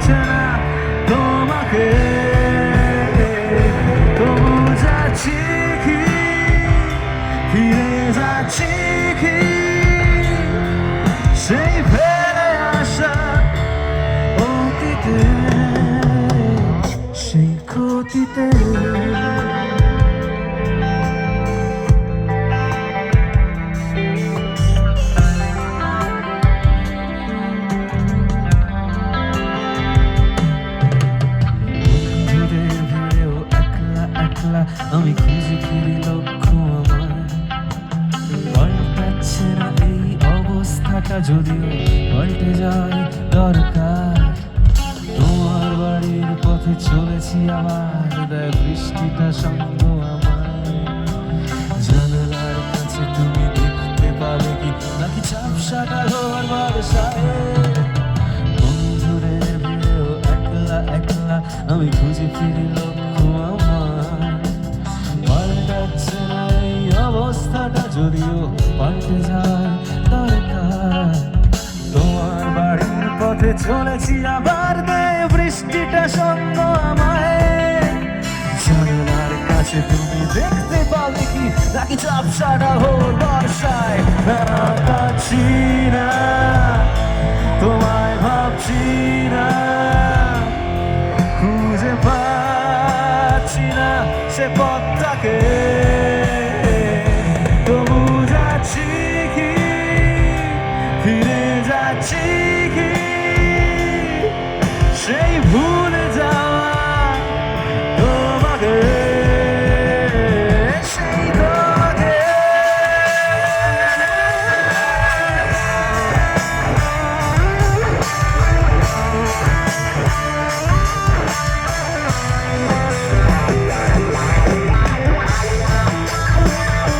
পাচ্ছে না তোমাকে, তবু যাচ্ছি কি ফিরে যাচ্ছি কি সেই ফেলে আসা অতীতে, সেই ক্ষতিতে। আমি খুঁজে ফিরি লক্ষ্য আমার, পাল্টাচ্ছে না এই অবস্থাটা, যদিও পাল্টে যায় দরকার। তোমার বাড়ির পথে চলেছি আবার, দেয় বৃষ্টিটা সঙ্গ আমার। জানালার কাছে তুমি দেখতে পাবে কি নাকি ঝাপসাটা ঘর বাসায়। বন্ধুদের ভিড়েও একলা একলা আমি খুঁজে ফিরি লক্ষ্য আমার, পাল্টাচ্ছে না এই অবস্থাটা, যদিও পাল্টে যায় দরকার। তোমার বাড়ির পথে চলেছি আবার, দেয় বৃষ্টিটা সঙ্গ আমায়। জানালার কাছে তুমি দেখতে পাবে কি নাকি ঝাপসাটা ঘর বর্ষায়। তাকাচ্ছি না, তোমায় ভাবছি না, খুঁজে পাচ্ছি না সে